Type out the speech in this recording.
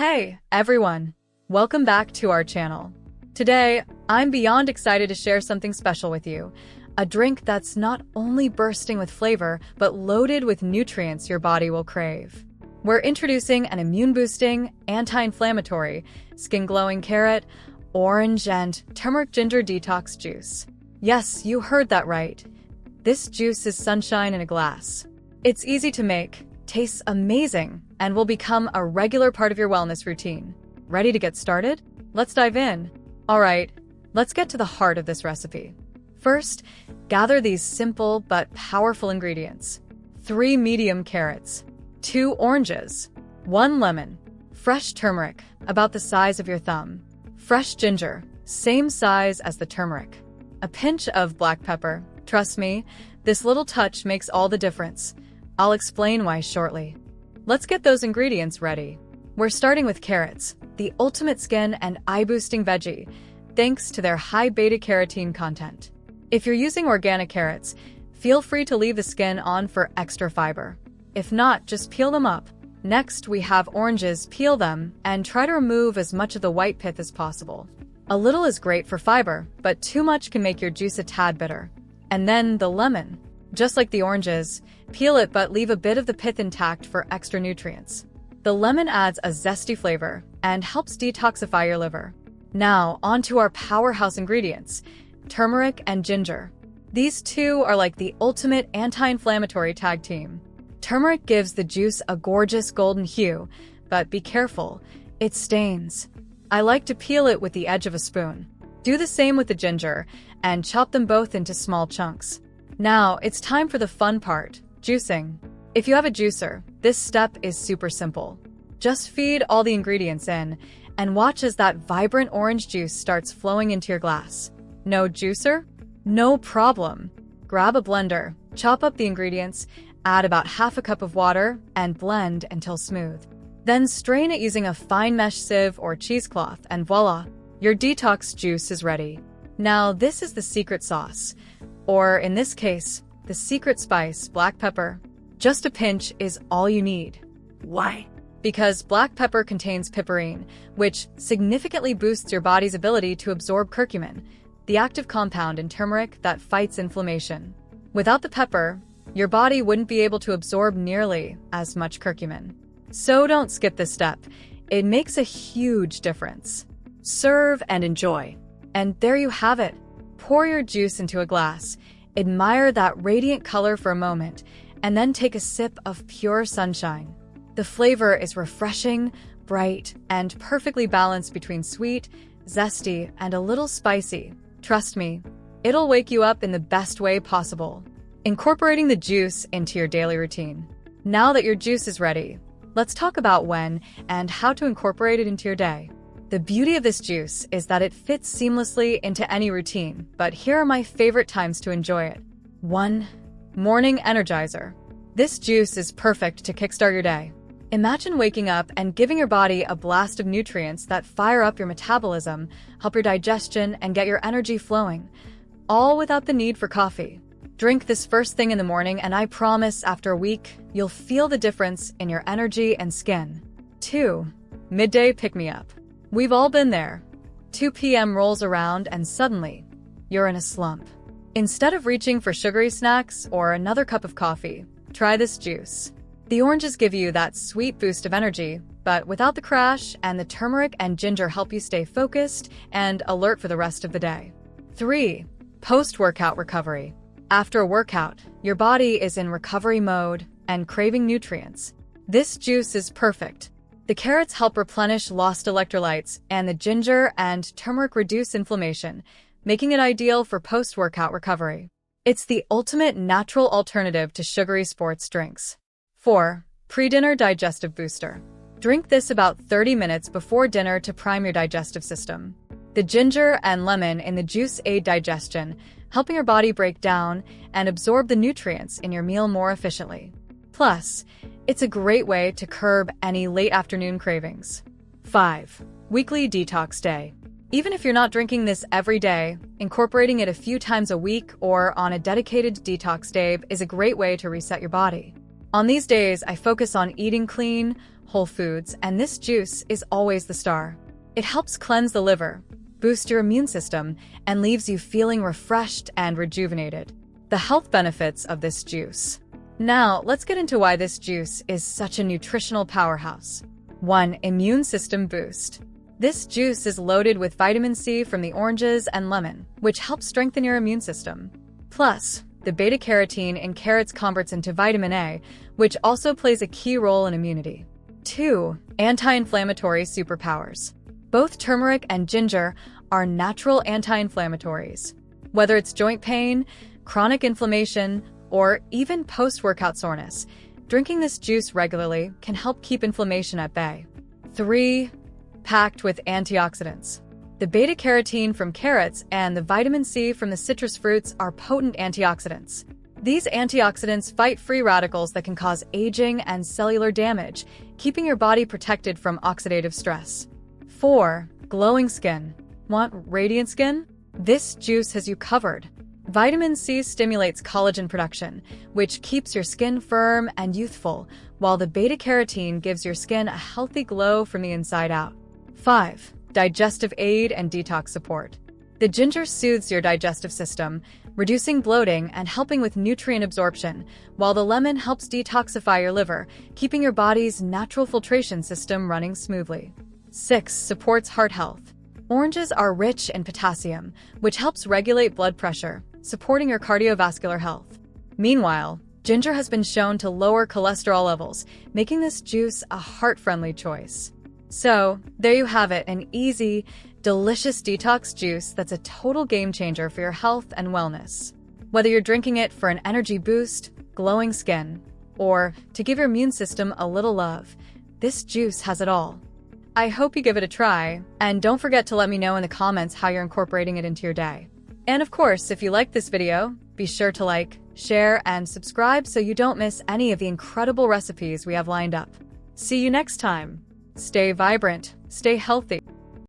Hey, everyone! Welcome back to our channel. Today, I'm beyond excited to share something special with you. A drink that's not only bursting with flavor, but loaded with nutrients your body will crave. We're introducing an immune-boosting, anti-inflammatory, skin-glowing carrot, orange, and turmeric-ginger detox juice. Yes, you heard that right. This juice is sunshine in a glass. It's easy to make, tastes amazing, and will become a regular part of your wellness routine. Ready to get started? Let's dive in. All right, let's get to the heart of this recipe. First, gather these simple but powerful ingredients. 3 medium carrots, 2 oranges, 1 lemon, fresh turmeric, about the size of your thumb, fresh ginger, same size as the turmeric, a pinch of black pepper. Trust me, this little touch makes all the difference. I'll explain why shortly. Let's get those ingredients ready. We're starting with carrots, the ultimate skin and eye-boosting veggie, thanks to their high beta-carotene content. If you're using organic carrots, feel free to leave the skin on for extra fiber. If not, just peel them up. Next, we have oranges. Peel them and try to remove as much of the white pith as possible. A little is great for fiber, but too much can make your juice a tad bitter. And then the lemon. Just like the oranges, peel it but leave a bit of the pith intact for extra nutrients. The lemon adds a zesty flavor and helps detoxify your liver. Now, onto our powerhouse ingredients, turmeric and ginger. These two are like the ultimate anti-inflammatory tag team. Turmeric gives the juice a gorgeous golden hue, but be careful, it stains. I like to peel it with the edge of a spoon. Do the same with the ginger, and chop them both into small chunks. Now, it's time for the fun part, juicing. If you have a juicer, this step is super simple. Just feed all the ingredients in, and watch as that vibrant orange juice starts flowing into your glass. No juicer? No problem. Grab a blender, chop up the ingredients, add about half a cup of water, and blend until smooth. Then strain it using a fine mesh sieve or cheesecloth, and voila, your detox juice is ready. Now, this is the secret sauce. Or, in this case, the secret spice, black pepper. Just a pinch is all you need. Why? Because black pepper contains piperine, which significantly boosts your body's ability to absorb curcumin, the active compound in turmeric that fights inflammation. Without the pepper, your body wouldn't be able to absorb nearly as much curcumin. So don't skip this step. It makes a huge difference. Serve and enjoy. And there you have it. Pour your juice into a glass, admire that radiant color for a moment, and then take a sip of pure sunshine. The flavor is refreshing, bright, and perfectly balanced between sweet, zesty, and a little spicy. Trust me, it'll wake you up in the best way possible. Incorporating the juice into your daily routine. Now that your juice is ready, let's talk about when and how to incorporate it into your day. The beauty of this juice is that it fits seamlessly into any routine, but here are my favorite times to enjoy it. 1. Morning Energizer. This juice is perfect to kickstart your day. Imagine waking up and giving your body a blast of nutrients that fire up your metabolism, help your digestion, and get your energy flowing, all without the need for coffee. Drink this first thing in the morning, and I promise after a week, you'll feel the difference in your energy and skin. 2. Midday Pick-Me-Up. We've all been there. 2 p.m. rolls around and suddenly, you're in a slump. Instead of reaching for sugary snacks or another cup of coffee, try this juice. The oranges give you that sweet boost of energy, but without the crash, and the turmeric and ginger help you stay focused and alert for the rest of the day. 3. Post-workout recovery. After a workout, your body is in recovery mode and craving nutrients. This juice is perfect. The carrots help replenish lost electrolytes, and the ginger and turmeric reduce inflammation, making it ideal for post-workout recovery. It's the ultimate natural alternative to sugary sports drinks. 4. Pre-dinner digestive booster. Drink this about 30 minutes before dinner to prime your digestive system. The ginger and lemon in the juice aid digestion, helping your body break down and absorb the nutrients in your meal more efficiently. Plus, it's a great way to curb any late afternoon cravings. 5. Weekly detox day. Even if you're not drinking this every day, incorporating it a few times a week or on a dedicated detox day is a great way to reset your body. On these days, I focus on eating clean, whole foods, and this juice is always the star. It helps cleanse the liver, boost your immune system, and leaves you feeling refreshed and rejuvenated. The health benefits of this juice. Now, let's get into why this juice is such a nutritional powerhouse. 1. Immune system boost. This juice is loaded with vitamin C from the oranges and lemon, which helps strengthen your immune system. Plus, the beta-carotene in carrots converts into vitamin A, which also plays a key role in immunity. 2. Anti-inflammatory superpowers. Both turmeric and ginger are natural anti-inflammatories. Whether it's joint pain, chronic inflammation, or even post-workout soreness, drinking this juice regularly can help keep inflammation at bay. 3. Packed with antioxidants. The beta-carotene from carrots and the vitamin C from the citrus fruits are potent antioxidants. These antioxidants fight free radicals that can cause aging and cellular damage, keeping your body protected from oxidative stress. 4. Glowing skin. Want radiant skin? This juice has you covered. Vitamin C stimulates collagen production, which keeps your skin firm and youthful, while the beta-carotene gives your skin a healthy glow from the inside out. 5. Digestive aid and detox support. The ginger soothes your digestive system, reducing bloating and helping with nutrient absorption, while the lemon helps detoxify your liver, keeping your body's natural filtration system running smoothly. 6. Supports heart health. Oranges are rich in potassium, which helps regulate blood pressure, supporting your cardiovascular health. Meanwhile, ginger has been shown to lower cholesterol levels, making this juice a heart-friendly choice. So, there you have it, an easy, delicious detox juice that's a total game changer for your health and wellness. Whether you're drinking it for an energy boost, glowing skin, or to give your immune system a little love, this juice has it all. I hope you give it a try, and don't forget to let me know in the comments how you're incorporating it into your day. And of course, if you liked this video, be sure to like, share, and subscribe so you don't miss any of the incredible recipes we have lined up. See you next time. Stay vibrant, stay healthy.